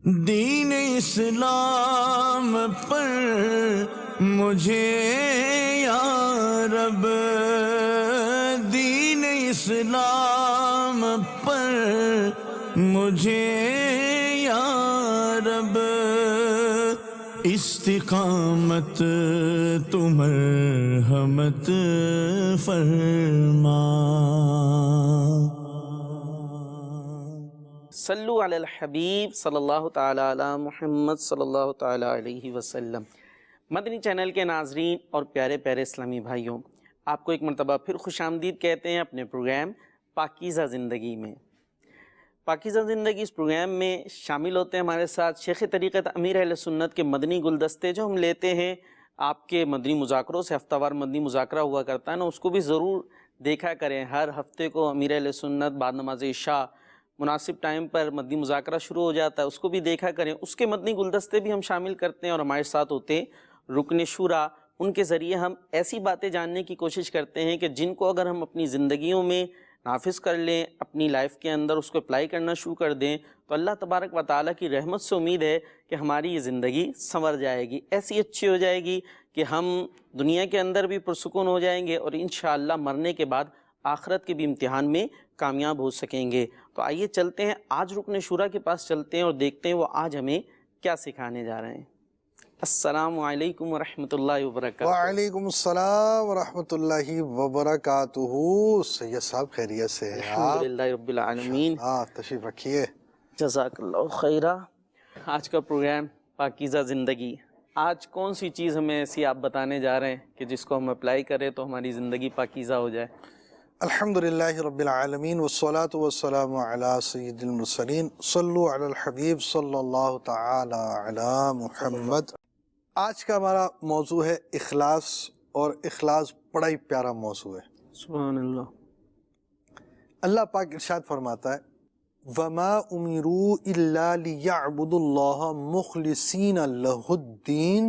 دین اسلام پر مجھے یا رب، دین اسلام پر مجھے یا رب، استقامت تو مرحمت فرما۔ صلو علی الحبیب صلی اللہ تعالی علی محمد صلی اللہ تعالی علیہ وسلم۔ مدنی چینل کے ناظرین اور پیارے پیارے اسلامی بھائیوں، آپ کو ایک مرتبہ پھر خوش آمدید کہتے ہیں اپنے پروگرام پاکیزہ زندگی میں۔ پاکیزہ زندگی اس پروگرام میں شامل ہوتے ہیں ہمارے ساتھ شیخ طریقت امیر اہل سنت کے مدنی گلدستے جو ہم لیتے ہیں آپ کے مدنی مذاکروں سے، ہفتہ وار مدنی مذاکرہ ہوا کرتا ہے نا، اس کو بھی ضرور دیکھا کریں۔ ہر ہفتے کو امیر اہل سنت بعد نماز عشاء مناسب ٹائم پر مدنی مذاکرہ شروع ہو جاتا ہے، اس کو بھی دیکھا کریں۔ اس کے مدنی گلدستے بھی ہم شامل کرتے ہیں اور ہمارے ساتھ ہوتے ہیں رکن شورا۔ ان کے ذریعے ہم ایسی باتیں جاننے کی کوشش کرتے ہیں کہ جن کو اگر ہم اپنی زندگیوں میں نافذ کر لیں، اپنی لائف کے اندر اس کو اپلائی کرنا شروع کر دیں، تو اللہ تبارک و تعالیٰ کی رحمت سے امید ہے کہ ہماری یہ زندگی سنور جائے گی، ایسی اچھی ہو جائے گی کہ ہم دنیا کے اندر بھی پرسکون ہو جائیں گے اور انشاءاللہ مرنے کے بعد آخرت کے بھی امتحان میں کامیاب ہو سکیں گے۔ تو آئیے چلتے ہیں آج رکن شورا کے پاس چلتے ہیں اور دیکھتے ہیں وہ آج ہمیں کیا سکھانے جا رہے ہیں۔ السلام علیکم ورحمۃ اللہ وبرکاتہ۔ وعلیکم السلام ورحمۃ اللہ وبرکاتہ۔ سید صاحب خیریت سے ہیں آپ؟ الحمدللہ رب العالمین۔ تشریف رکھیے۔ جزاک اللہ خیرہ۔ آج کا پروگرام پاکیزہ زندگی، آج کون سی چیز ہمیں ایسی آپ بتانے جا رہے ہیں کہ جس کو ہم اپلائی کریں تو ہماری زندگی پاکیزہ ہو جائے؟ الحمدللہ رب العالمین والصلاة والسلام علی سید المرسلین، صلو علی الحبیب صلی اللہ تعالی علی محمد۔ آج کا ہمارا موضوع ہے اخلاص، اور اخلاص بڑا ہی پیارا موضوع ہے۔ سبحان اللہ۔ اللہ پاک ارشاد فرماتا ہے وَمَا أُمِرُوا إِلَّا لِيَعْبُدُوا اللَّهَ مُخْلِصِينَ لَهُ الدِّينَ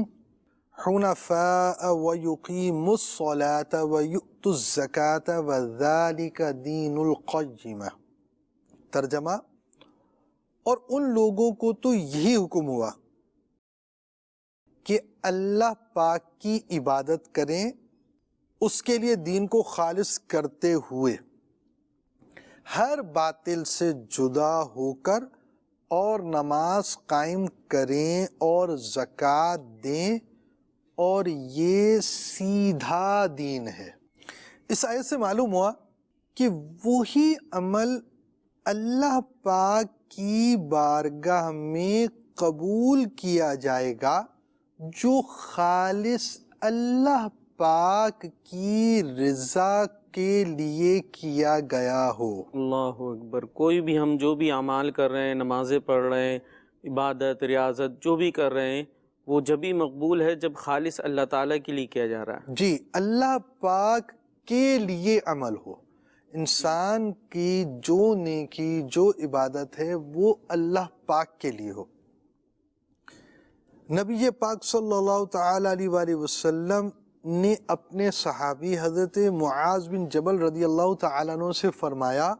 حُنَفَاءَ وَيُقِيمُوا الصَّلَاةَ وَيُؤْتُوا الزَّكَاةَ وَذَلِكَ دِينُ الْقَيِّمَةِ۔ ترجمہ، اور ان لوگوں کو تو یہی حکم ہوا کہ اللہ پاک کی عبادت کریں، اس کے لیے دین کو خالص کرتے ہوئے، ہر باطل سے جدا ہو کر، اور نماز قائم کریں اور زکوٰۃ دیں، اور یہ سیدھا دین ہے۔ اس آیت سے معلوم ہوا کہ وہی عمل اللہ پاک کی بارگاہ میں قبول کیا جائے گا جو خالص اللہ پاک کی رضا کے لیے کیا گیا ہو۔ اللہ اکبر۔ کوئی بھی ہم جو بھی اعمال کر رہے ہیں، نمازیں پڑھ رہے ہیں، عبادت ریاضت جو بھی کر رہے ہیں، وہ جبھی مقبول ہے جب خالص اللہ تعالیٰ کے لیے کیا جا رہا ہے۔ جی، اللہ پاک کے لیے عمل ہو۔ انسان کی جو نیکی، جو عبادت ہے، وہ اللہ پاک کے لیے ہو۔ نبی پاک صلی اللہ تعالی علیہ وآلہ وسلم نے اپنے صحابی حضرت معاذ بن جبل رضی اللہ تعالیٰ عنہ سے فرمایا،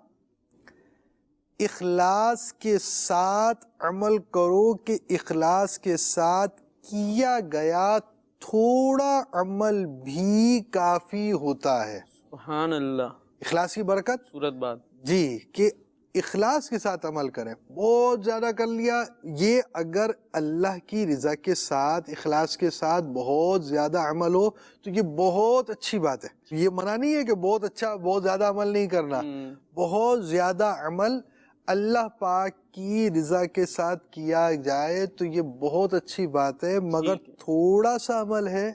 اخلاص کے ساتھ عمل کرو کہ اخلاص کے ساتھ کیا گیا تھوڑا عمل بھی کافی ہوتا ہے۔ سبحان اللہ۔ اخلاص کی برکت، صورت بات۔ جی، کہ اخلاص کے ساتھ عمل کریں۔ بہت زیادہ کر لیا، یہ اگر اللہ کی رضا کے ساتھ، اخلاص کے ساتھ بہت زیادہ عمل ہو تو یہ بہت اچھی بات ہے۔ یہ منع نہیں ہے کہ بہت اچھا، بہت زیادہ عمل نہیں کرنا۔ بہت زیادہ عمل اللہ پاک کی رضا کے ساتھ کیا جائے تو یہ بہت اچھی بات ہے، مگر تھوڑا سا عمل ہے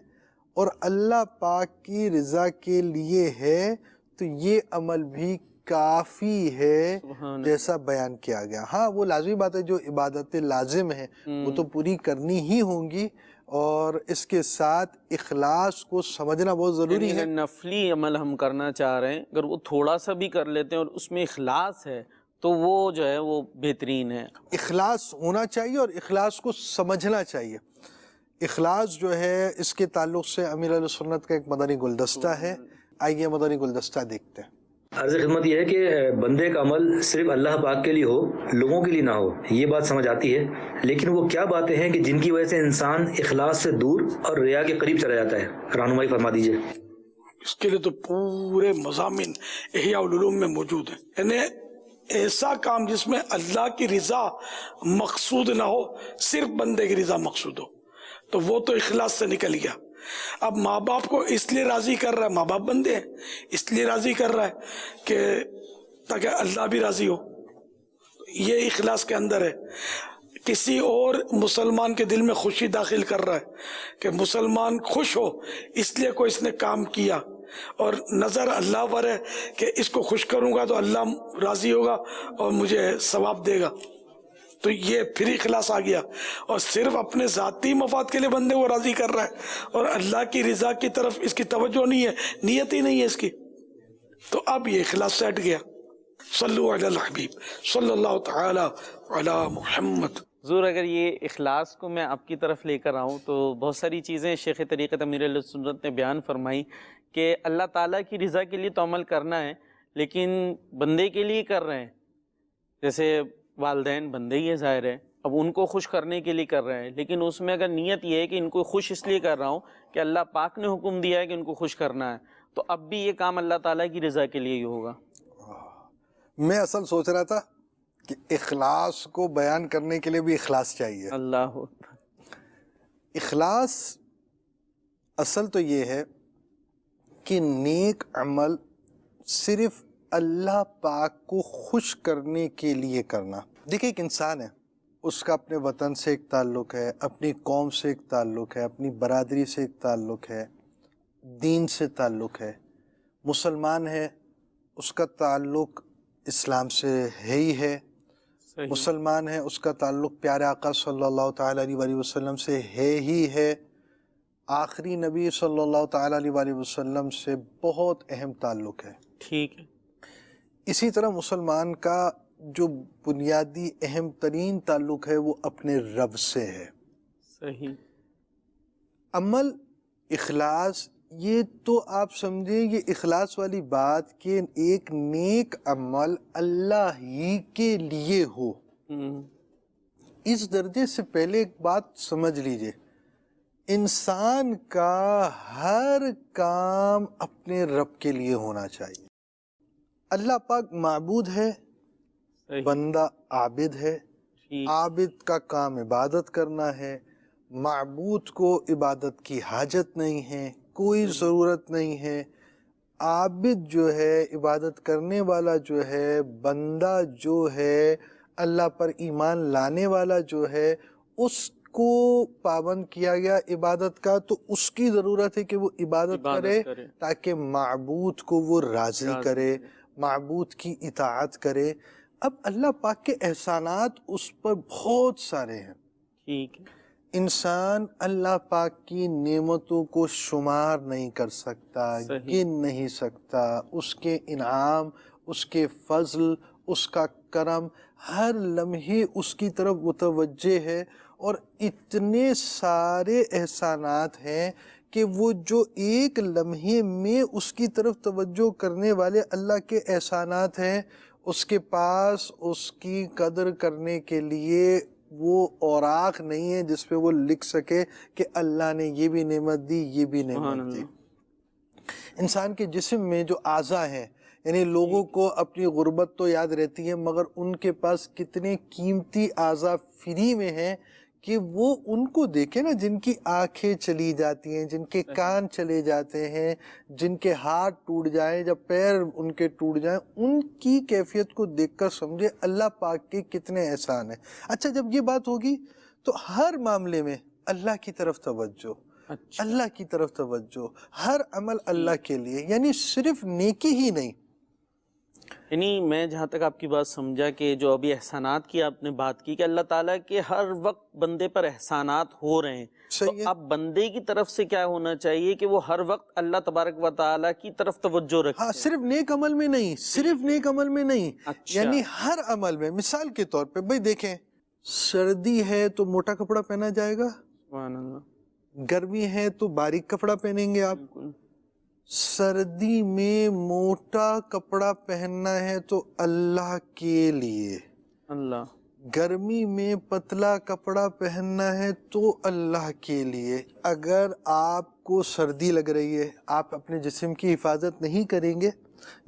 اور اللہ پاک کی رضا کے لیے ہے تو یہ عمل بھی کافی ہے، جیسا بیان کیا گیا۔ ہاں، وہ لازمی بات ہے، جو عبادتیں لازم ہیں وہ تو پوری کرنی ہی ہوں گی، اور اس کے ساتھ اخلاص کو سمجھنا بہت ضروری ہے۔ اگر نفلی عمل ہم کرنا چاہ رہے ہیں، اگر وہ تھوڑا سا بھی کر لیتے ہیں اور اس میں اخلاص ہے تو وہ جو ہے وہ بہترین ہے۔ اخلاص ہونا چاہیے اور اخلاص کو سمجھنا چاہیے۔ اخلاص جو ہے، اس کے تعلق سے امیر علیہ سنت کا ایک مدنی گلدستہ ہے، آئیے مدنی گلدستہ دیکھتے ہیں۔ عرض خدمت یہ ہے کہ بندے کا عمل صرف اللہ پاک کے لیے ہو، لوگوں کے لیے نہ ہو، یہ بات سمجھ آتی ہے، لیکن وہ کیا باتیں ہیں کہ جن کی وجہ سے انسان اخلاص سے دور اور ریا کے قریب چلا جاتا ہے؟ رہنمائی فرما دیجیے۔ اس کے لیے تو پورے مضامین احیاء العلوم میں موجود ہیں، یعنی ایسا کام جس میں اللہ کی رضا مقصود نہ ہو، صرف بندے کی رضا مقصود ہو، تو وہ تو اخلاص سے نکل گیا۔ اب ماں باپ کو اس لیے راضی کر رہا ہے، ماں باپ بندے ہیں، اس لیے راضی کر رہا ہے کہ تاکہ اللہ بھی راضی ہو، یہ اخلاص کے اندر ہے۔ کسی اور مسلمان کے دل میں خوشی داخل کر رہا ہے کہ مسلمان خوش ہو، اس لیے کوئی اس نے کام کیا، اور نظر اللہ پر ہے کہ اس کو خوش کروں گا تو اللہ راضی ہوگا اور مجھے ثواب دے گا، تو یہ پھر اخلاص آ گیا۔ اور صرف اپنے ذاتی مفاد کے لیے بندے کو راضی کر رہا ہے اور اللہ کی رضا کی طرف اس کی توجہ نہیں ہے، نیت ہی نہیں ہے اس کی، تو اب یہ اخلاص سے ہٹ گیا۔ صلو علی الحبیب صلی اللہ تعالی علی محمد۔ حضور اگر یہ اخلاص کو میں آپ کی طرف لے کر آؤں تو بہت ساری چیزیں شیخ طریقت امیر اہل سنت نے بیان فرمائی کہ اللہ تعالیٰ کی رضا کے لیے تو عمل کرنا ہے، لیکن بندے کے لیے کر رہے ہیں۔ جیسے والدین بندے ہی ہے، ظاہر ہے، اب ان کو خوش کرنے کے لیے کر رہے ہیں، لیکن اس میں اگر نیت یہ ہے کہ ان کو خوش اس لیے کر رہا ہوں کہ اللہ پاک نے حکم دیا ہے کہ ان کو خوش کرنا ہے، تو اب بھی یہ کام اللہ تعالیٰ کی رضا کے لیے ہی ہوگا۔ میں اصل سوچ رہا تھا کہ اخلاص کو بیان کرنے کے لیے بھی اخلاص چاہیے۔ اللہ اخلاص اصل تو یہ ہے کہ نیک عمل صرف اللہ پاک کو خوش کرنے کے لیے کرنا۔ دیکھیں ایک انسان ہے، اس کا اپنے وطن سے ایک تعلق ہے، اپنی قوم سے ایک تعلق ہے، اپنی برادری سے ایک تعلق ہے، دین سے تعلق ہے، مسلمان ہے، اس کا تعلق اسلام سے ہے ہی ہے، مسلمان ہے، اس کا تعلق پیارے آقا صلی اللہ تعالیٰ علیہ وآلہ وسلم سے ہے ہی ہے، آخری نبی صلی اللہ تعالیٰ علیہ وآلہ وسلم سے بہت اہم تعلق ہے۔ ٹھیک ہے۔ اسی طرح مسلمان کا جو بنیادی اہم ترین تعلق ہے وہ اپنے رب سے ہے۔ صحیح۔ عمل اخلاص، یہ تو آپ سمجھیں یہ اخلاص والی بات کہ ایک نیک عمل اللہ ہی کے لیے ہو، اس درجے سے پہلے ایک بات سمجھ لیجئے، انسان کا ہر کام اپنے رب کے لیے ہونا چاہیے۔ اللہ پاک معبود ہے، بندہ عابد ہے، عابد کا کام عبادت کرنا ہے، معبود کو عبادت کی حاجت نہیں ہے، کوئی ضرورت نہیں ہے، عابد جو ہے، عبادت کرنے والا جو ہے، بندہ جو ہے، اللہ پر ایمان لانے والا جو ہے، اس کو پابند کیا گیا عبادت کا، تو اس کی ضرورت ہے کہ وہ عبادت کرے تاکہ معبود کو وہ راضی کرے، معبود کی اطاعت کرے۔ اب اللہ پاک کے احسانات اس پر بہت سارے ہیں۔ ٹھیک ہے۔ انسان اللہ پاک کی نعمتوں کو شمار نہیں کر سکتا، گن نہیں سکتا، اس کے انعام، اس کے فضل، اس کا کرم ہر لمحے اس کی طرف متوجہ ہے، اور اتنے سارے احسانات ہیں کہ وہ جو ایک لمحے میں اس کی طرف توجہ کرنے والے اللہ کے احسانات ہیں، اس کے پاس اس کی قدر کرنے کے لیے وہ اوراق نہیں ہے جس پہ وہ لکھ سکے کہ اللہ نے یہ بھی نعمت دی، یہ بھی نعمت دی۔ انسان کے جسم میں جو اعضاء ہیں، یعنی لوگوں کو اپنی غربت تو یاد رہتی ہے، مگر ان کے پاس کتنے قیمتی اعضاء فری میں ہیں کہ وہ ان کو دیکھیں نا، جن کی آنکھیں چلی جاتی ہیں، جن کے کان چلے جاتے ہیں، جن کے ہاتھ ٹوٹ جائیں، جب پیر ان کے ٹوٹ جائیں، ان کی کیفیت کو دیکھ کر سمجھے اللہ پاک کے کتنے احسان ہیں۔ اچھا، جب یہ بات ہوگی تو ہر معاملے میں اللہ کی طرف توجہ، اللہ کی طرف توجہ، ہر عمل اللہ کے لیے، یعنی صرف نیکی ہی نہیں۔ یعنی میں جہاں تک آپ کی بات سمجھا کہ جو ابھی احسانات کی آپ نے بات کی کہ اللہ تعالیٰ کے ہر وقت بندے پر احسانات ہو رہے ہیں، تو اب بندے کی طرف سے کیا ہونا چاہیے کہ وہ ہر وقت اللہ تبارک و تعالیٰ کی طرف توجہ رکھے؟ ہاں، صرف نیک عمل میں نہیں، صرف نیک عمل میں نہیں، یعنی ہر عمل میں۔ مثال کے طور پہ بھائی دیکھیں، سردی ہے تو موٹا کپڑا پہنا جائے گا، سبحان اللہ، گرمی ہے تو باریک کپڑا پہنیں گے آپ، سردی میں موٹا کپڑا پہننا ہے تو اللہ کے لیے، اللہ، گرمی میں پتلا کپڑا پہننا ہے تو اللہ کے لیے۔ اگر آپ کو سردی لگ رہی ہے، آپ اپنے جسم کی حفاظت نہیں کریں گے،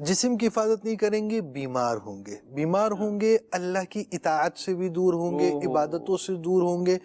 جسم کی حفاظت نہیں کریں گے، بیمار ہوں گے، اللہ کی اطاعت سے بھی دور ہوں گے، عبادتوں سے دور ہوں گے۔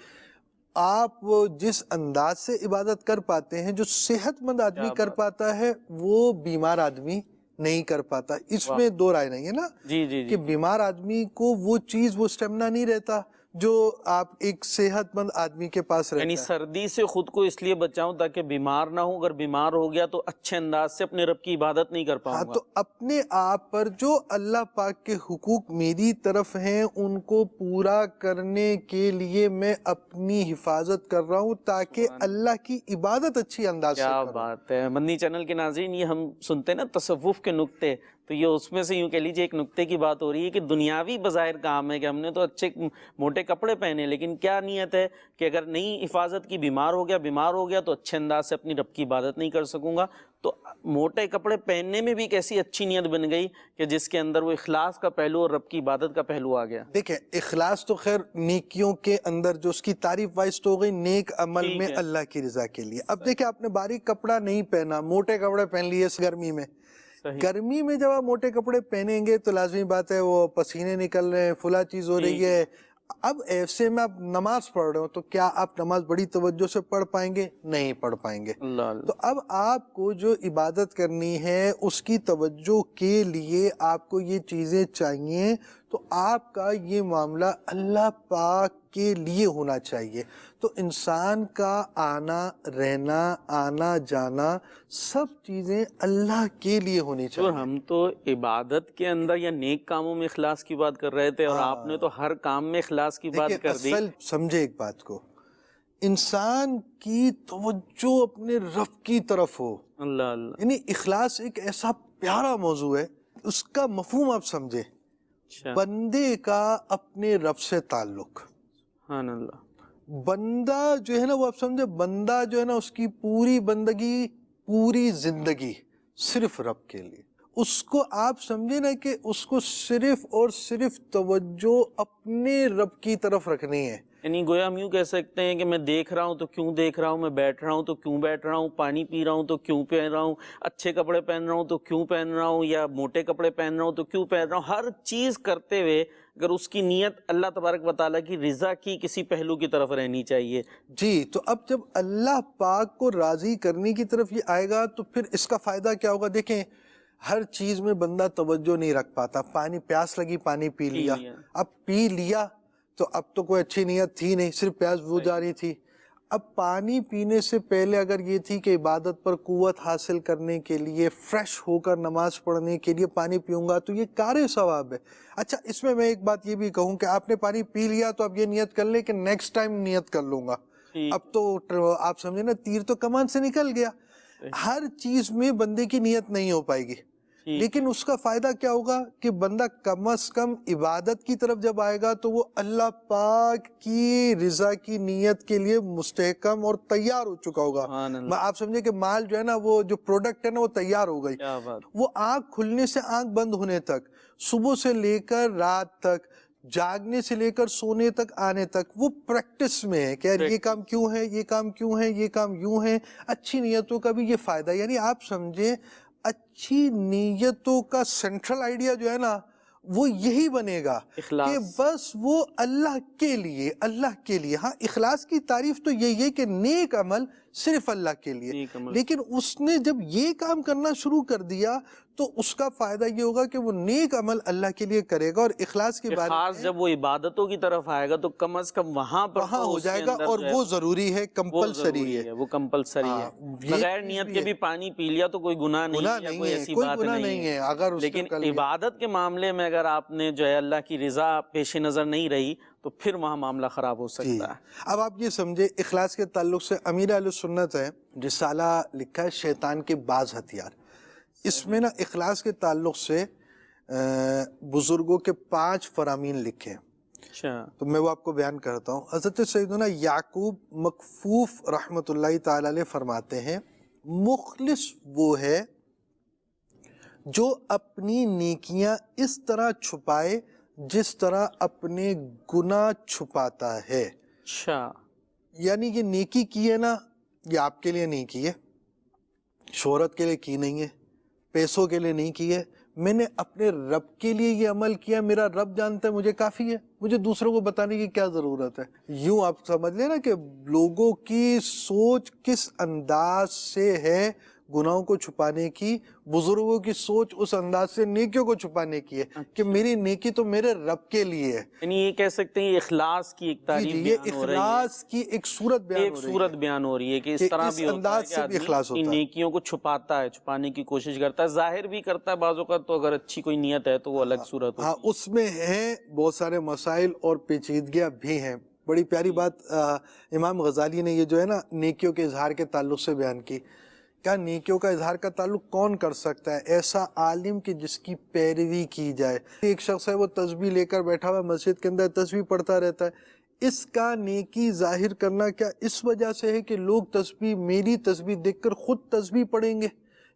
آپ جس انداز سے عبادت کر پاتے ہیں، جو صحت مند آدمی کر پاتا ہے، وہ بیمار آدمی نہیں کر پاتا۔ اس میں دو رائے نہیں ہے نا، جی جی کہ جی، بیمار آدمی کو وہ چیز، وہ اسٹیمنا نہیں رہتا جو آپ ایک صحت مند آدمی کے پاس یعنی رہتا ہے۔ سردی سے خود کو اس لیے بچاؤں تاکہ بیمار نہ ہوں، اگر بیمار ہو گیا تو اچھے انداز سے اپنے رب کی عبادت نہیں کر ہاں، پاؤں گا۔ تو اپنے آپ پر جو اللہ پاک کے حقوق میری طرف ہیں ان کو پورا کرنے کے لیے میں اپنی حفاظت کر رہا ہوں تاکہ اللہ کی عبادت اچھی انداز سے کیا کروں۔ بات ہے مدنی چینل کے ناظرین، یہ ہم سنتے ہیں نا تصوف کے نکتے، تو یہ اس میں سے یوں کہہ لیجیے ایک نکتے کی بات ہو رہی ہے کہ دنیاوی بظاہر کام ہے کہ ہم نے تو اچھے موٹے کپڑے پہنے، لیکن کیا نیت ہے کہ اگر نہیں حفاظت کی، بیمار ہو گیا تو اچھے انداز سے اپنی رب کی عبادت نہیں کر سکوں گا۔ تو موٹے کپڑے پہننے میں بھی ایک ایسی اچھی نیت بن گئی کہ جس کے اندر وہ اخلاص کا پہلو اور رب کی عبادت کا پہلو آ گیا۔ دیکھیں، اخلاص تو خیر نیکیوں کے اندر جو اس کی تعریف وائز تو ہو گئی، نیک عمل میں اللہ کی رضا کے لیے۔ اب دیکھیں، آپ نے باریک کپڑا نہیں پہنا، موٹے کپڑے پہن لیے اس گرمی میں، گرمی میں جب آپ موٹے کپڑے پہنیں گے تو لازمی بات ہے وہ پسینے نکل رہے ہیں، فلا چیز ہو رہی ہے۔ اب ایسے میں آپ نماز پڑھ رہے ہو تو کیا آپ نماز بڑی توجہ سے پڑھ پائیں گے؟ نہیں پڑھ پائیں گے۔ تو اب آپ کو جو عبادت کرنی ہے اس کی توجہ کے لیے آپ کو یہ چیزیں چاہیے، تو آپ کا یہ معاملہ اللہ پاک کے لیے ہونا چاہیے۔ تو انسان کا آنا رہنا، آنا جانا، سب چیزیں اللہ کے لیے ہونی تو چاہیے۔ ہم تو عبادت کے اندر یا نیک کاموں میں اخلاص کی بات کر رہے تھے، اور آپ نے تو ہر کام میں اخلاص کی بات کر دی۔ اصل سمجھے ایک بات کو، انسان کی توجہ اپنے رب کی طرف ہو، اللہ اللہ، یعنی اخلاص ایک ایسا پیارا موضوع ہے، اس کا مفہوم آپ سمجھے، اچھا، بندے کا اپنے رب سے تعلق۔ سبحان اللہ، بندہ جو ہے نا، وہ آپ سمجھے، بندہ جو ہے نا، اس کی پوری بندگی، پوری زندگی صرف رب کے لیے۔ اس کو آپ سمجھے نا کہ اس کو صرف اور صرف توجہ اپنے رب کی طرف رکھنی ہے۔ یعنی گویا ہم یوں کہہ سکتے ہیں کہ میں دیکھ رہا ہوں تو کیوں دیکھ رہا ہوں، میں بیٹھ رہا ہوں تو کیوں بیٹھ رہا ہوں، پانی پی رہا ہوں تو کیوں پی رہا ہوں، اچھے کپڑے پہن رہا ہوں تو کیوں پہن رہا ہوں، یا موٹے کپڑے پہن رہا ہوں تو کیوں پہن رہا ہوں۔ ہر چیز کرتے ہوئے اگر اس کی نیت اللہ تبارک و تعالیٰ کی رضا کی کسی پہلو کی طرف رہنی چاہیے۔ جی، تو اب جب اللہ پاک کو راضی کرنے کی طرف یہ آئے گا تو پھر اس کا فائدہ کیا ہوگا؟ دیکھیں، ہر چیز میں بندہ توجہ نہیں رکھ پاتا۔ پانی، پیاس لگی، پانی پی لیا، اب پی لیا تو اب تو کوئی اچھی نیت تھی نہیں، صرف پیاس بجھ جا رہی تھی۔ اب پانی پینے سے پہلے اگر یہ تھی کہ عبادت پر قوت حاصل کرنے کے لیے، فریش ہو کر نماز پڑھنے کے لیے پانی پیوں گا تو یہ کار ثواب ہے۔ اچھا، اس میں ایک بات یہ بھی کہوں کہ آپ نے پانی پی لیا تو اب یہ نیت کر لیں کہ نیکسٹ ٹائم نیت کر لوں گا۔ اب تو آپ سمجھے نا، تیر تو کمان سے نکل گیا۔ ہر چیز میں بندے کی نیت نہیں ہو پائے گی، لیکن اس کا فائدہ کیا ہوگا کہ بندہ کم از کم عبادت کی طرف جب آئے گا تو وہ اللہ پاک کی رضا کی نیت کے لیے مستحکم اور تیار ہو چکا ہوگا۔ آپ سمجھے کہ مال جو ہے نا، وہ جو پروڈکٹ ہے نا، وہ تیار ہو گئی۔ وہ آنکھ کھلنے سے آنکھ بند ہونے تک، صبح سے لے کر رات تک، جاگنے سے لے کر سونے تک، آنے تک، وہ پریکٹس میں ہے کہ یار یہ کام کیوں ہے، یہ کام کیوں ہے، یہ کام یوں ہے۔ اچھی نیتوں کا بھی یہ فائدہ، یعنی آپ سمجھیں اچھی نیتوں کا سینٹرل آئیڈیا جو ہے نا، وہ یہی بنے گا کہ بس وہ اللہ کے لیے، اللہ کے لیے۔ ہاں، اخلاص کی تعریف تو یہی ہے کہ نیک عمل صرف اللہ کے لیے، لیکن اس نے جب یہ کام کرنا شروع کر دیا تو اس کا فائدہ یہ ہوگا کہ وہ نیک عمل اللہ کے لیے کرے گا۔ اور اخلاص کے بارے میں جب وہ عبادتوں کی طرف آئے گا تو کم از کم وہاں ہو جائے گا، اور وہ ضروری ہے، کمپلسری ہے، وہ کمپلسری ہے۔ بغیر نیت کے بھی پانی پی لیا تو کوئی گناہ نہیں ہے، کوئی ایسی بات نہیں ہے۔ لیکن عبادت کے معاملے میں اگر آپ نے جو ہے اللہ کی رضا پیش نظر نہیں رہی تو پھر وہاں معاملہ خراب ہو سکتا ہے۔ اب آپ یہ سمجھے، اخلاص کے تعلق سے امیر اہل سنت ہے، رسالہ لکھا ہے شیطان کے بعض ہتھیار۔ اس میں نا اخلاص کے تعلق سے بزرگوں کے 5 فرامین لکھے ہیں، تو میں وہ آپ کو بیان کرتا ہوں۔ حضرت سیدنا یعقوب مکفوف رحمۃ اللہ تعالی علیہ فرماتے ہیں مخلص وہ ہے جو اپنی نیکیاں اس طرح چھپائے جس طرح اپنے گناہ چھپاتا ہے. اچھا. یعنی یہ نیکی کی ہے نا، یہ آپ کے لیے نہیں کی ہے، شہرت کے لیے کی نہیں ہے، پیسوں کے لیے نہیں کی ہے، میں نے اپنے رب کے لیے یہ عمل کیا، میرا رب جانتا ہے مجھے کافی ہے، مجھے دوسروں کو بتانے کی کیا ضرورت ہے. یوں آپ سمجھ لیں نا کہ لوگوں کی سوچ کس انداز سے ہے گناہوں کو چھپانے کی، بزرگوں کی سوچ اس انداز سے نیکیوں کو چھپانے کی ہے کہ میری نیکی تو میرے رب کے لیے ہے. یعنی یہ کہہ سکتے ہیں یہ اخلاص کی ایک تعریف یہ بیان ہو رہی ہے، اخلاص کی ایک صورت بیان ایک ہو رہی صورت ہے بیان ہو رہی ہے کہ اس کہ طرح اس بھی ہوتا ہے انداز کہ سے بھی آدمی اخلاص اپنی ہوتا ہے. نیکیوں کو چھپاتا ہے، چھپانے کی کوشش کرتا ہے، ظاہر بھی کرتا ہے بعض اوقات، تو اگر اچھی کوئی نیت ہے تو وہ الگ صورت ہاں، ہوتی ہے. اس میں ہیں بہت سارے مسائل اور پیچیدگیاں بھی ہیں. بڑی پیاری بات امام غزالی نے یہ جو ہے نا نیکیوں کے اظہار کے تعلق سے بیان کی. کیا نیکیوں کا اظہار کا تعلق کون کر سکتا ہے؟ ایسا عالم کہ جس کی پیروی کی جائے. ایک شخص ہے وہ تسبیح لے کر بیٹھا ہوا مسجد کے اندر تسبیح پڑھتا رہتا ہے، اس کا نیکی ظاہر کرنا کیا اس وجہ سے ہے کہ لوگ تسبیح، میری تسبیح دیکھ کر خود تسبیح پڑھیں گے،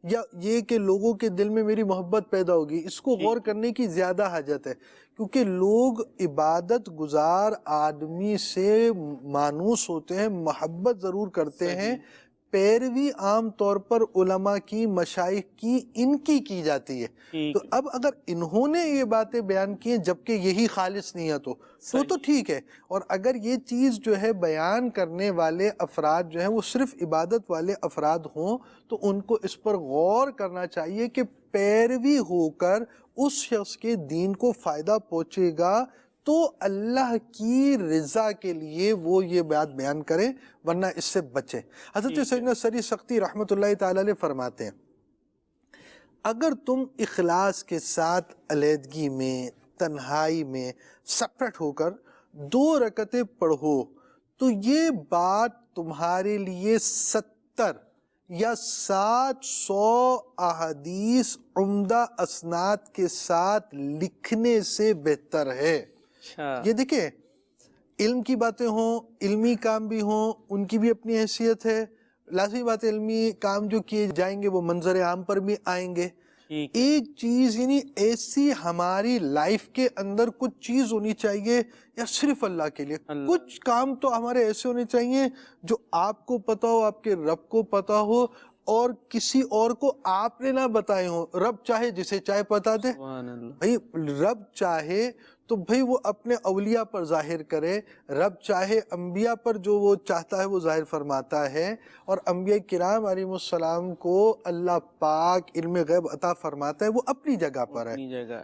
یا یہ کہ لوگوں کے دل میں میری محبت پیدا ہوگی؟ اس کو غور کرنے کی زیادہ حاجت ہے، کیونکہ لوگ عبادت گزار آدمی سے مانوس ہوتے ہیں، محبت ضرور کرتے ہیں، پیروی عام طور پر علماء کی، مشائخ کی، ان کی جاتی ہے. تو اب اگر انہوں نے یہ باتیں بیان کی ہیں جبکہ یہی خالص نیت ہو تو ٹھیک ہے، اور اگر یہ چیز جو ہے بیان کرنے والے افراد جو ہیں وہ صرف عبادت والے افراد ہوں تو ان کو اس پر غور کرنا چاہیے کہ پیروی ہو کر اس شخص کے دین کو فائدہ پہنچے گا تو اللہ کی رضا کے لیے وہ یہ بات بیان کریں، ورنہ اس سے بچیں. حضرت سیدنا سری سختی رحمۃ اللہ تعالی علیہ فرماتے ہیں اگر تم اخلاص کے ساتھ علیحدگی میں، تنہائی میں، سپریٹ ہو کر 2 رکعتیں پڑھو تو یہ بات تمہارے لیے 70 یا 700 احادیث عمدہ اسناد کے ساتھ لکھنے سے بہتر ہے. یہ دیکھیں، علم کی باتیں ہوں، علمی کام بھی ہوں، ان کی بھی اپنی حیثیت ہے. لازمی بات ہے علمی کام جو کیے جائیں گے وہ منظر عام پر بھی آئیں گے. ایک چیز یعنی ایسی ہماری لائف کے اندر کچھ چیز ہونی چاہیے یا صرف اللہ کے لیے. کچھ کام تو ہمارے ایسے ہونے چاہیے جو آپ کو پتا ہو، آپ کے رب کو پتا ہو، اور کسی اور کو آپ نے نہ بتائے ہوں. رب چاہے جسے چاہے بتا دے. بھئی رب چاہے تو بھئی وہ اپنے اولیاء پر ظاہر کرے، رب چاہے انبیاء پر جو وہ چاہتا ہے وہ ظاہر فرماتا ہے، اور انبیاء کرام علیہ السلام کو اللہ پاک علم غیب عطا فرماتا ہے، وہ اپنی جگہ پر ہے.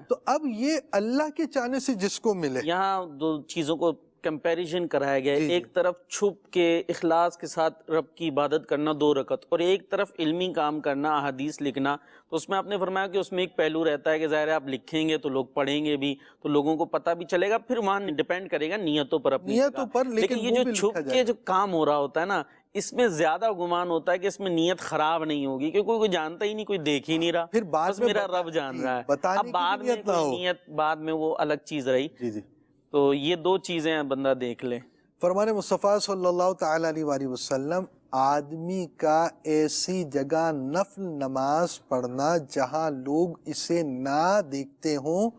تو اب یہ اللہ کے چاہنے سے جس کو ملے. یہاں 2 چیزوں کو کمپیریزن کرایا گیا ہے. ایک طرف چھپ کے اخلاص کے ساتھ رب کی عبادت کرنا 2 رکعت، اور ایک طرف علمی کام کرنا، احادیث لکھنا. تو اس میں آپ نے فرمایا کہ اس میں ایک پہلو رہتا ہے کہ ظاہر ہے آپ لکھیں گے تو لوگ پڑھیں گے بھی، تو لوگوں کو پتہ بھی چلے گا، پھر وہاں ڈیپینڈ کرے گا نیتوں پر، اپنی نیتوں پر. لیکن یہ جو چھپ کے جو کام ہو رہا ہوتا ہے نا، اس میں زیادہ گمان ہوتا ہے کہ اس میں نیت خراب نہیں ہوگی، کیونکہ کوئی جانتا ہی نہیں، کوئی دیکھ ہی نہیں رہا، پھر بس میرا رب جان رہا ہے. اب بعد میں کوئی نیت، بعد میں وہ الگ چیز رہی. تو یہ 2 چیزیں بندہ دیکھ لے. فرمان مصطفیٰ صلی اللہ تعالی علیہ وآلہ وسلم، آدمی کا ایسی جگہ نفل نماز پڑھنا جہاں لوگ اسے نہ دیکھتے ہوں،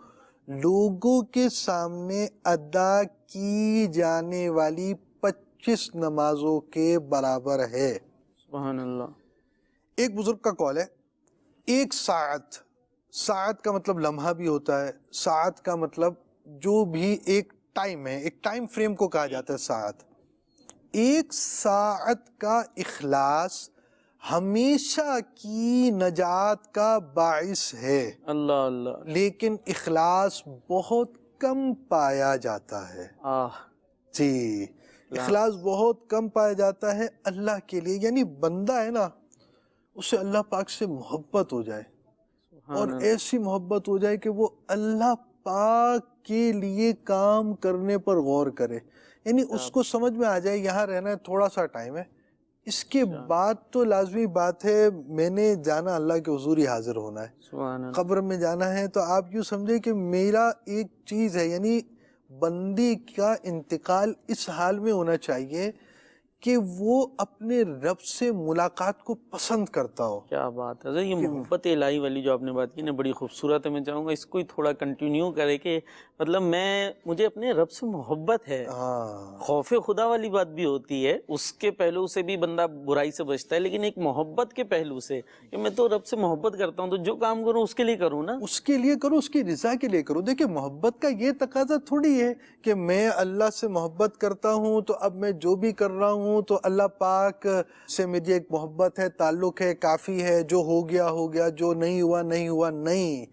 لوگوں کے سامنے ادا کی جانے والی 25 نمازوں کے برابر ہے. سبحان اللہ. ایک بزرگ کا قول ہے، 1 ساعت، ساعت کا مطلب لمحہ بھی ہوتا ہے، ساعت کا مطلب جو بھی ایک ٹائم ہے، ایک ٹائم فریم کو کہا جاتا ہے ساعت. 1 ساعت کا اخلاص ہمیشہ کی نجات کا باعث ہے. اللہ اللہ. لیکن اخلاص بہت کم پایا جاتا ہے. جی، اخلاص بہت کم پایا جاتا ہے اللہ کے لیے. یعنی بندہ ہے نا، اسے اللہ پاک سے محبت ہو جائے، اور ایسی محبت ہو جائے کہ وہ اللہ پاک کے لیے کام کرنے پر غور کرے. یعنی اس کو سمجھ میں آ جائے یہاں رہنا ہے تھوڑا سا ٹائم ہے، اس کے بعد تو لازمی بات ہے میں نے جانا اللہ کے حضور ہی حاضر ہونا ہے، قبر میں جانا ہے. تو آپ یوں سمجھے کہ میرا ایک چیز ہے، یعنی بندی کا انتقال اس حال میں ہونا چاہیے کہ وہ اپنے رب سے ملاقات کو پسند کرتا ہو. کیا بات ہے. یہ محبت الہی والی جو آپ نے بات کی نا بڑی خوبصورت ہے. میں چاہوں گا اس کو ہی تھوڑا کنٹینیو کرے کہ مطلب مجھے اپنے رب سے محبت ہے. خوف خدا والی بات بھی ہوتی ہے, اس کے پہلو سے بھی بندہ برائی سے بچتا ہے, لیکن ایک محبت کے پہلو سے کہ میں تو رب سے محبت کرتا ہوں تو جو کام کروں اس کے لیے کروں نا, اس کے لیے کروں, اس کی رضا کے لیے کروں. دیکھیں محبت کا یہ تقاضا تھوڑی ہے کہ میں اللہ سے محبت کرتا ہوں تو اب میں جو بھی کر رہا ہوں تو اللہ پاک سے مجھے ایک محبت ہے, تعلق ہے, کافی ہے, جو ہو گیا, جو نہیں ہوا. نہیں,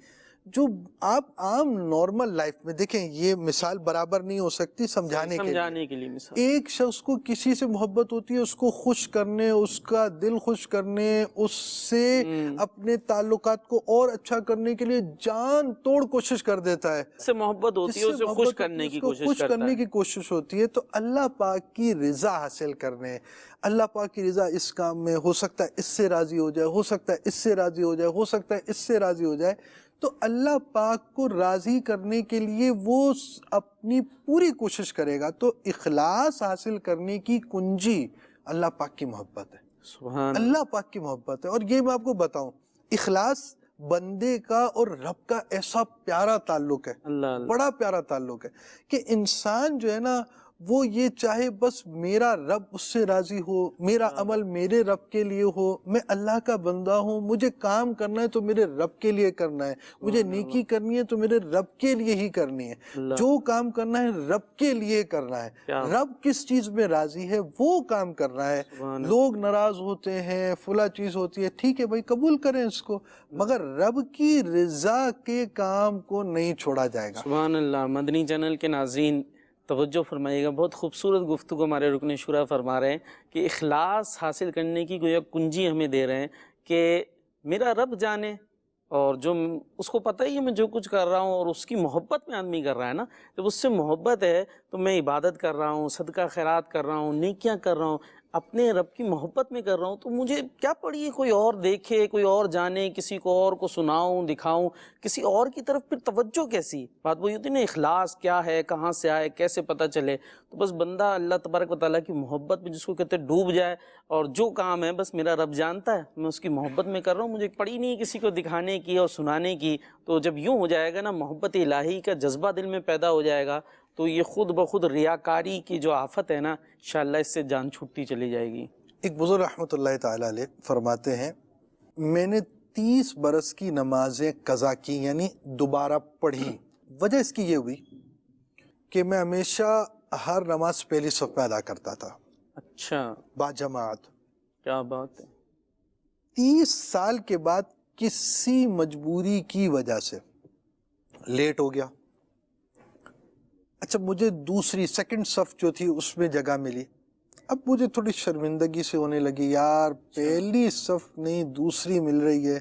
جو آپ عام نارمل لائف میں دیکھیں, یہ مثال برابر نہیں ہو سکتی سمجھانے کے لیے مثال. ایک شخص کو کسی سے محبت ہوتی ہے, اس کو خوش کرنے, اس کا دل خوش کرنے, اس سے اپنے تعلقات کو اور اچھا کرنے کے لیے جان توڑ کوشش کر دیتا ہے. سے محبت ہوتی ہے اسے خوش کرنے کی کوشش ہوتی ہے. تو اللہ پاک کی رضا حاصل کرنے, اللہ پاک کی رضا اس کام میں, ہو سکتا ہے اس سے راضی ہو جائے, ہو سکتا ہے اس سے راضی ہو جائے, ہو سکتا ہے اس سے راضی ہو جائے. تو اللہ پاک کو راضی کرنے کے لیے وہ اپنی پوری کوشش کرے گا. تو اخلاص حاصل کرنے کی کنجی اللہ پاک کی محبت ہے. سبحان اللہ پاک کی محبت ہے. اور یہ میں آپ کو بتاؤں, اخلاص بندے کا اور رب کا ایسا پیارا تعلق ہے, بڑا پیارا تعلق ہے کہ انسان جو ہے نا وہ یہ چاہے بس میرا رب اس سے راضی ہو, میرا عمل میرے رب کے لیے ہو, میں اللہ کا بندہ ہوں, مجھے کام کرنا ہے تو میرے رب کے لیے کرنا ہے, مجھے نیکی کرنی ہے تو میرے رب کے لیے ہی کرنی ہے, جو کام کرنا ہے رب کے لیے کرنا ہے, رب کس چیز میں راضی ہے وہ کام کرنا ہے. لوگ ناراض ہوتے ہیں, فلاں چیز ہوتی ہے, ٹھیک ہے بھائی قبول کریں اس کو, مگر رب کی رضا کے کام کو نہیں چھوڑا جائے گا. سبحان اللہ. مدنی چینل کے ناظرین توجہ فرمائیے گا, بہت خوبصورت گفتگو ہمارے رکن شورا فرما رہے ہیں کہ اخلاص حاصل کرنے کی گویا کنجی ہمیں دے رہے ہیں کہ میرا رب جانے, اور جو اس کو پتہ ہی ہے میں جو کچھ کر رہا ہوں, اور اس کی محبت میں آدمی کر رہا ہے نا, جب اس سے محبت ہے تو میں عبادت کر رہا ہوں, صدقہ خیرات کر رہا ہوں, نیکیاں کر رہا ہوں, اپنے رب کی محبت میں کر رہا ہوں, تو مجھے کیا پڑی ہے کوئی اور دیکھے, کوئی اور جانے, کسی کو اور کو سناؤں دکھاؤں, کسی اور کی طرف پھر توجہ کیسی. بات وہی ہوتی ہے نا, اخلاص کیا ہے, کہاں سے آئے, کیسے پتہ چلے. تو بس بندہ اللہ تبارک و تعالیٰ کی محبت میں جس کو کہتے ڈوب جائے, اور جو کام ہے بس میرا رب جانتا ہے, میں اس کی محبت میں کر رہا ہوں, مجھے پڑی نہیں کسی کو دکھانے کی اور سنانے کی. تو جب یوں ہو جائے گا نا, محبت الہی کا جذبہ دل میں پیدا ہو جائے گا, تو یہ خود بخود ریاکاری کی جو آفت ہے نا, انشاءاللہ اس سے جان چھوٹتی چلی جائے گی. ایک بزرگ رحمۃ اللہ تعالیٰ علیہ فرماتے ہیں, میں نے 30 برس کی نمازیں قضا کی, یعنی دوبارہ پڑھی. وجہ اس کی یہ ہوئی کہ میں ہمیشہ ہر نماز پہلی صف میں ادا کرتا تھا. اچھا, با جماعت. کیا بات ہے. 30 سال کے بعد کسی مجبوری کی وجہ سے لیٹ ہو گیا. اچھا, مجھے دوسری سیکنڈ صف جو تھی اس میں جگہ ملی. اب مجھے تھوڑی شرمندگی سے ہونے لگی, یار پہلی صف نہیں دوسری مل رہی ہے,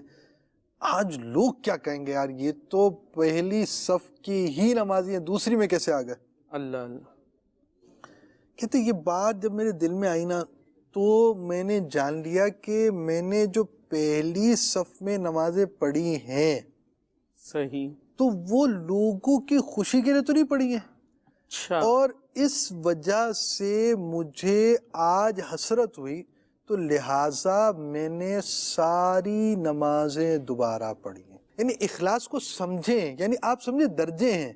آج لوگ کیا کہیں گے, یار یہ تو پہلی صف کی ہی نمازی ہیں, دوسری میں کیسے آ گئے. اللہ اللہ. کہتے یہ بات جب میرے دل میں آئی نا, تو میں نے جان لیا کہ میں نے جو پہلی صف میں نمازیں پڑھی ہیں صحیح, تو وہ لوگوں کی خوشی کے لیے تو نہیں پڑھی ہیں. اچھا, اور اس وجہ سے مجھے آج حسرت ہوئی, تو لہٰذا میں نے ساری نمازیں دوبارہ پڑھی ہیں. یعنی اخلاص کو سمجھیں, یعنی آپ سمجھیں درجے ہیں,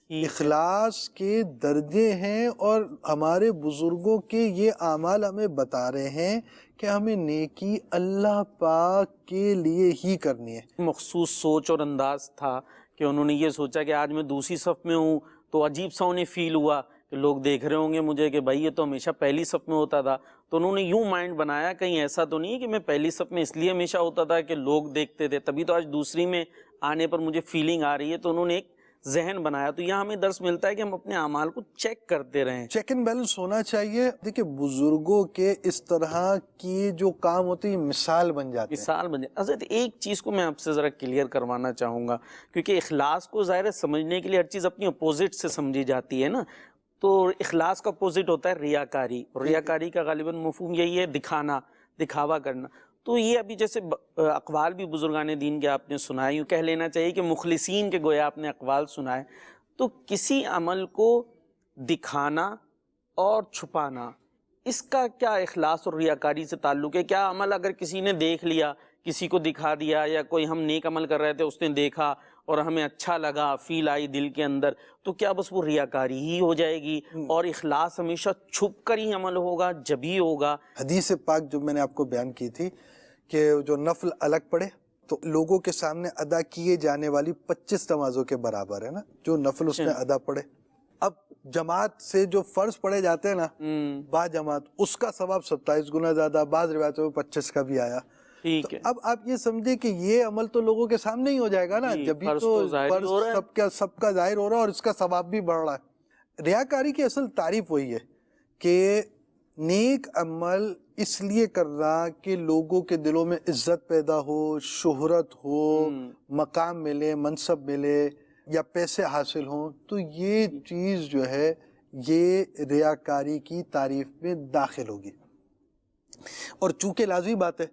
اخلاص کے درجے ہیں, اور ہمارے بزرگوں کے یہ اعمال ہمیں بتا رہے ہیں کہ ہمیں نیکی اللہ پاک کے لیے ہی کرنی ہے. مخصوص سوچ اور انداز تھا کہ انہوں نے یہ سوچا کہ آج میں دوسری صف میں ہوں تو عجیب سا انہیں فیل ہوا کہ لوگ دیکھ رہے ہوں گے مجھے کہ بھائی یہ تو ہمیشہ پہلی صف میں ہوتا تھا. تو انہوں نے یوں مائنڈ بنایا, کہیں ایسا تو نہیں ہے کہ میں پہلی صف میں اس لیے ہمیشہ ہوتا تھا کہ لوگ دیکھتے تھے, تبھی تو آج دوسری میں آنے پر مجھے فیلنگ آ رہی ہے. تو انہوں نے ایک ذہن بنایا. تو یہاں ہمیں درس ملتا ہے کہ ہم اپنے اعمال کو چیک کرتے رہیں, چیک اینڈ بیلنس ہونا چاہیے. دیکھیں بزرگوں کے اس طرح کی جو کام ہوتے ہیں مثال بن جاتے ہیں, مثال بن جائے. حضرت ایک چیز کو میں آپ سے ذرا کلیئر کروانا چاہوں گا, کیونکہ اخلاص کو ظاہر ہے سمجھنے کے لیے ہر چیز اپنی اپوزٹ سے سمجھی جاتی ہے نا. تو اخلاص کا اپوزٹ ہوتا ہے ریاکاری, اور ریاکاری کا غالباً مفہوم یہی ہے دکھانا, دکھاوا کرنا. تو یہ ابھی جیسے اقوال بھی بزرگان دین کے آپ نے سنائے, یوں کہہ لینا چاہیے کہ مخلصین کے گویا آپ نے اقوال سنائے. تو کسی عمل کو دکھانا اور چھپانا اس کا کیا اخلاص اور ریاکاری سے تعلق ہے؟ کیا عمل اگر کسی نے دیکھ لیا، کسی کو دکھا دیا، یا کوئی ہم نیک عمل کر رہے تھے اس نے دیکھا اور ہمیں اچھا لگا، فیل آئی دل کے اندر، تو کیا بس وہ ریاکاری ہی ہو جائے گی اور اخلاص ہمیشہ چھپ کر ہی عمل ہوگا جب ہی ہوگا؟ حدیث پاک جو میں نے آپ کو بیان کی تھی کہ جو نفل الگ پڑھے تو لوگوں کے سامنے ادا کیے جانے والی 25 نمازوں کے برابر ہے نا، جو نفل اس نے ادا پڑھے۔ اب جماعت سے جو فرض پڑھے جاتے ہیں نا با جماعت، اس کا ثواب 27 گنا زیادہ، بعض روایتوں میں 25 کا بھی آیا۔ ٹھیک تو ہے، اب آپ یہ سمجھے کہ یہ عمل تو لوگوں کے سامنے ہی ہو جائے گا نا، جب بھی فرض تو تو ظاہر ہی ہو رہا ہے۔ سب کا ظاہر ہو رہا ہے اور اس کا ثواب بھی بڑھ رہا ہے۔ ریاکاری کی اصل تعریف وہی ہے کہ نیک عمل اس لیے کرنا کہ لوگوں کے دلوں میں عزت پیدا ہو، شہرت ہو، مقام ملے، منصب ملے یا پیسے حاصل ہوں، تو یہ چیز جو ہے یہ ریاکاری کی تعریف میں داخل ہوگی۔ اور چونکہ لازمی بات ہے،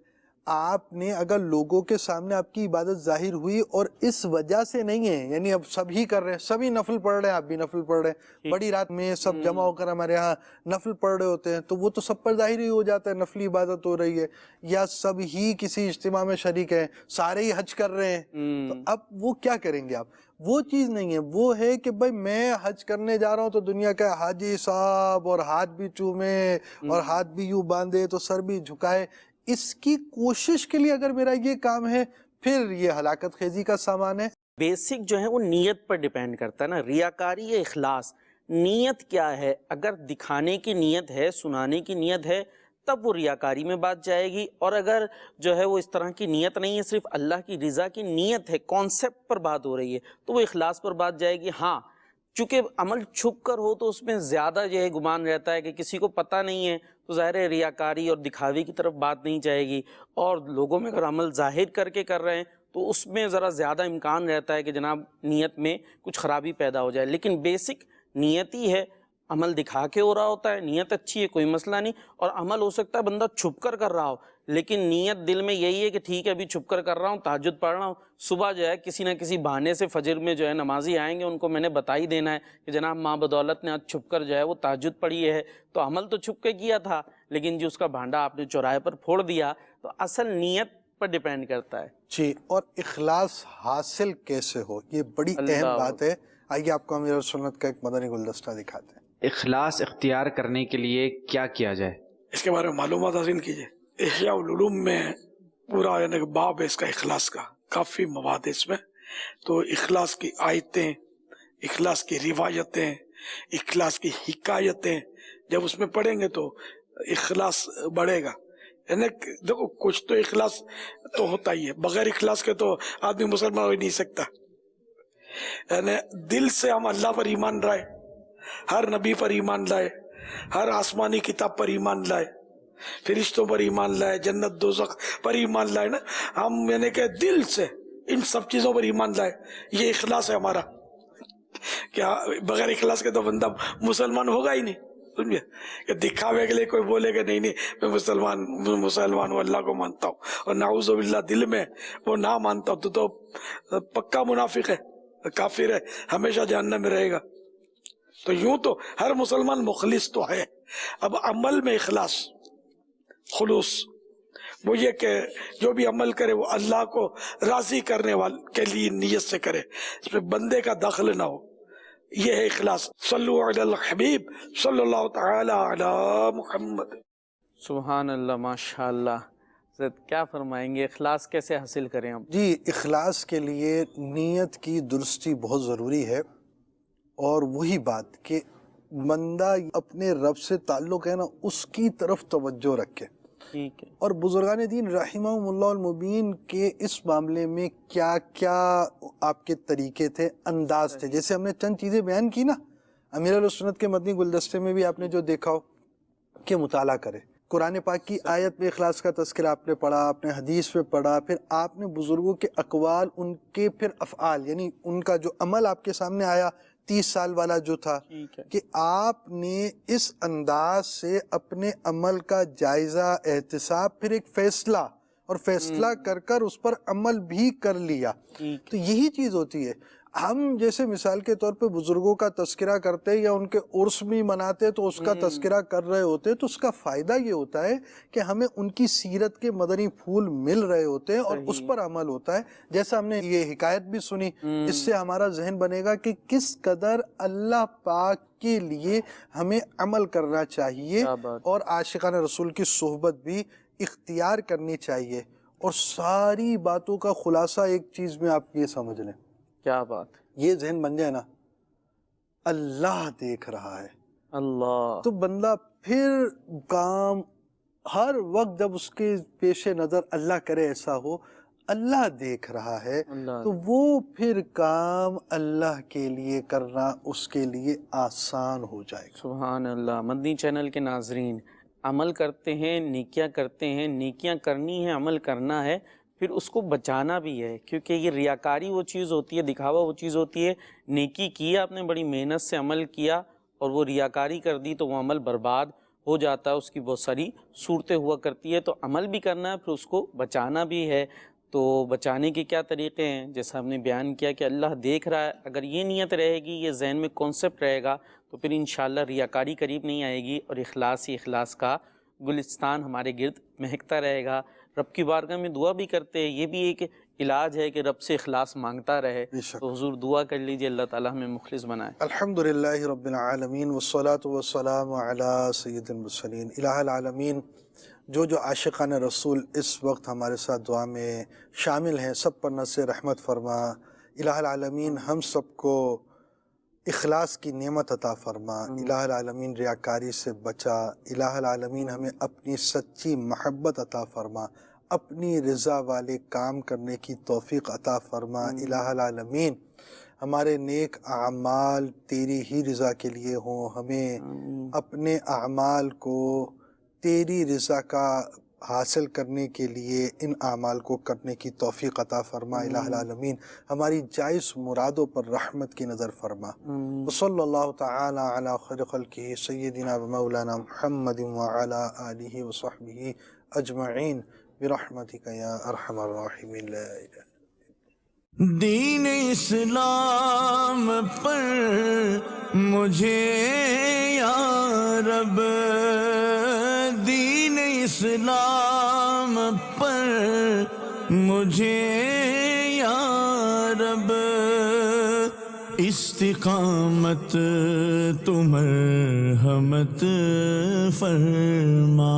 آپ نے اگر لوگوں کے سامنے آپ کی عبادت ظاہر ہوئی اور اس وجہ سے نہیں ہے، یعنی اب سب ہی کر رہے ہیں، سبھی نفل پڑھ رہے ہیں، آپ بھی نفل پڑھ رہے ہیں، بڑی رات میں سب جمع ہو کر ہمارے ہاں نفل پڑھ رہے ہوتے ہیں، تو وہ تو سب پر ظاہر ہی ہو جاتا ہے نفلی عبادت ہو رہی ہے، یا سب ہی کسی اجتماع میں شریک ہیں، سارے ہی حج کر رہے ہیں، تو اب وہ کیا کریں گے آپ؟ وہ چیز نہیں ہے، وہ ہے کہ بھائی میں حج کرنے جا رہا ہوں تو دنیا کا حاجی صاحب اور ہاتھ بھی چومے اور ہاتھ بھی یوں باندھے تو سر بھی جھکائے، اس کی کوشش کے لیے اگر میرا یہ کام ہے پھر یہ ہلاکت خیزی کا سامان ہے۔ بیسک جو ہے وہ نیت پر ڈیپینڈ کرتا ہے نا، ریاکاری یا اخلاص، نیت کیا ہے؟ اگر دکھانے کی نیت ہے، سنانے کی نیت ہے، تب وہ ریاکاری میں بات جائے گی، اور اگر جو ہے وہ اس طرح کی نیت نہیں ہے، صرف اللہ کی رضا کی نیت ہے، کانسیپٹ پر بات ہو رہی ہے، تو وہ اخلاص پر بات جائے گی۔ ہاں چونکہ عمل چھپ کر ہو تو اس میں زیادہ جو ہے گمان رہتا ہے کہ کسی کو پتہ نہیں ہے، تو ظاہر ہے ریاکاری اور دکھاوے کی طرف بات نہیں جائے گی، اور لوگوں میں اگر عمل ظاہر کر کے کر رہے ہیں تو اس میں ذرا زیادہ امکان رہتا ہے کہ جناب نیت میں کچھ خرابی پیدا ہو جائے، لیکن بیسک نیت ہی ہے، عمل دکھا کے ہو رہا ہوتا ہے، نیت اچھی ہے کوئی مسئلہ نہیں، اور عمل ہو سکتا ہے بندہ چھپ کر کر رہا ہو، لیکن نیت دل میں یہی ہے کہ ٹھیک ہے ابھی چھپ کر رہا ہوں، تہجد پڑھ رہا ہوں، صبح جو ہے کسی نہ کسی بہانے سے فجر میں جو ہے نمازی آئیں گے، ان کو میں نے بتا ہی دینا ہے کہ جناب ماں بدولت نے آج چھپ کر جو ہے وہ تہجد پڑھی ہے، تو عمل تو چھپ کے کیا تھا لیکن جو اس کا بھانڈا آپ نے چوراہے پر پھوڑ دیا، تو اصل نیت پر ڈیپینڈ کرتا ہے۔ جی، اور اخلاص حاصل کیسے ہو، یہ بڑی اہم بات ہے۔ آئیے آپ کو امیر سنت کا ایک مدنی گلدستہ دکھاتے ہیں۔ اخلاص اختیار کرنے کے لیے کیا کیا جائے؟ اس کے بارے میں معلومات حاصل کیجیے۔ احیاء العلوم میں پورا یعنی کہ باب ہے اس کا اخلاص کا، کافی مواد ہے اس میں، تو اخلاص کی آیتیں، اخلاص کی روایتیں، اخلاص کی حکایتیں جب اس میں پڑھیں گے تو اخلاص بڑھے گا۔ یعنی دیکھو کچھ تو اخلاص تو ہوتا ہی ہے، بغیر اخلاص کے تو آدمی مسلمان ہو ہی نہیں سکتا۔ یعنی دل سے ہم اللہ پر ایمان لائے، ہر نبی پر ایمان لائے، ہر آسمانی کتاب پر ایمان لائے، فرشتوں پر ایمان لائے، جنت دوزخ پر ایمان لائے نا، ہم یعنی کہ دل سے ان سب چیزوں پر ایمان لائے، یہ اخلاص ہے ہمارا۔ کیا بغیر اخلاص کے تو بندہ مسلمان ہوگا ہی نہیں، سمجھے؟ کہ دکھاوے کے لیے کوئی بولے گا نہیں میں مسلمان ہوں، اللہ کو مانتا ہوں، اور نعوذ باللہ دل میں وہ نہ مانتا ہوں تو پکا منافق ہے، کافر ہے، ہمیشہ جہنم میں رہے گا۔ تو یوں تو ہر مسلمان مخلص تو ہے۔ اب عمل میں اخلاص، خلوص، وہ یہ کہ جو بھی عمل کرے وہ اللہ کو راضی کرنے والے کے لیے نیت سے کرے، اس میں بندے کا دخل نہ ہو، یہ ہے اخلاص۔ صلو علی الحبیب صلی اللہ تعالی علی محمد۔ سبحان اللہ، ماشاء اللہ۔ حضرت کیا فرمائیں گے، اخلاص کیسے حاصل کریں ہم؟ جی، اخلاص کے لیے نیت کی درستی بہت ضروری ہے، اور وہی بات کہ بندہ اپنے رب سے تعلق ہے نا اس کی طرف توجہ رکھے۔ ٹھیک ہے۔ اور بزرگان دین رحمہم اللہ المبین کے اس معاملے میں کیا کیا آپ کے طریقے تھے، انداز تھے، جیسے ہم نے چند چیزیں بیان کی نا، امیر علیہ سنت کے مدنی گلدستے میں بھی آپ نے جو دیکھا ہو کہ مطالعہ کرے، قرآن پاک کی آیت میں اخلاص کا تذکرہ آپ نے پڑھا، آپ نے حدیث میں پڑھا، پھر آپ نے بزرگوں کے اقوال، ان کے پھر افعال، یعنی ان کا جو عمل آپ کے سامنے آیا 30 سال والا جو تھا، کہ آپ نے اس انداز سے اپنے عمل کا جائزہ، احتساب، پھر ایک فیصلہ، اور فیصلہ کر کر اس پر عمل بھی کر لیا۔ تو یہی چیز ہوتی ہے۔ ہم جیسے مثال کے طور پہ بزرگوں کا تذکرہ کرتے یا ان کے عرس بھی مناتے تو اس کا تذکرہ کر رہے ہوتے تو اس کا فائدہ یہ ہوتا ہے کہ ہمیں ان کی سیرت کے مدنی پھول مل رہے ہوتے ہیں اور اس پر عمل ہوتا ہے. جیسا ہم نے یہ حکایت بھی سنی, اس سے ہمارا ذہن بنے گا کہ کس قدر اللہ پاک کے لیے ہمیں عمل کرنا چاہیے اور عاشقان رسول کی صحبت بھی اختیار کرنی چاہیے. اور ساری باتوں کا خلاصہ ایک چیز میں آپ یہ سمجھ لیں, کیا بات, یہ ذہن بن جائے نا, اللہ دیکھ رہا ہے, اللہ, تو بندہ پھر کام ہر وقت جب اس کے پیش نظر اللہ کرے ایسا ہو, اللہ دیکھ رہا ہے, تو وہ پھر کام اللہ کے لیے کرنا اس کے لیے آسان ہو جائے گا. سبحان اللہ. مدنی چینل کے ناظرین, عمل کرتے ہیں, نیکیاں کرتے ہیں, نیکیاں کرنی ہے, عمل کرنا ہے, پھر اس کو بچانا بھی ہے, کیونکہ یہ ریاکاری وہ چیز ہوتی ہے, دکھاوا وہ چیز ہوتی ہے. نیکی کیا, آپ نے بڑی محنت سے عمل کیا اور وہ ریاکاری کر دی تو وہ عمل برباد ہو جاتا ہے, اس کی بہت ساری صورتیں ہوا کرتی ہے. تو عمل بھی کرنا ہے, پھر اس کو بچانا بھی ہے. تو بچانے کے کیا طریقے ہیں, جیسا ہم نے بیان کیا کہ اللہ دیکھ رہا ہے. اگر یہ نیت رہے گی, یہ ذہن میں کانسیپٹ رہے گا, تو پھر انشاءاللہ ریاکاری قریب نہیں آئے گی اور اخلاص ہی اخلاص کا گلستان ہمارے گرد مہکتا رہے گا. رب کی بارگاہ میں دعا بھی کرتے ہیں, یہ بھی ایک علاج ہے کہ رب سے اخلاص مانگتا رہے. تو حضور دعا کر لیجئے, اللہ تعالیٰ ہمیں مخلص بنائے. الحمدللہ رب العالمین والصلاة والسلام علی سید المرسلین. الہ العالمین, جو عاشقان رسول اس وقت ہمارے ساتھ دعا میں شامل ہیں, سب پر نصر رحمت فرما. الہ العالمین ہم سب کو اخلاص کی نعمت عطا فرما. الہ العالمین ریاکاری سے بچا. الہ العالمین ہمیں اپنی سچی محبت عطا فرما, اپنی رضا والے کام کرنے کی توفیق عطا فرما. الہ العالمین ہمارے نیک اعمال تیری ہی رضا کے لیے ہوں, ہمیں اپنے اعمال کو تیری رضا کا حاصل کرنے کے لیے ان اعمال کو کرنے کی توفیق عطا فرما. الہ العالمین ہماری جائز مرادوں پر رحمت کی نظر فرما. وصلی اللہ تعالی علی خیر خلقہ سیدنا و مولانا محمد وعلی آلہ وصحبہ اجمعین برحمتک یا ارحم الراحمین. لا الہ دین اسلام پر مجھے یا رب, دین اسلام پر مجھے یا رب, استقامت تو مرحمت فرما.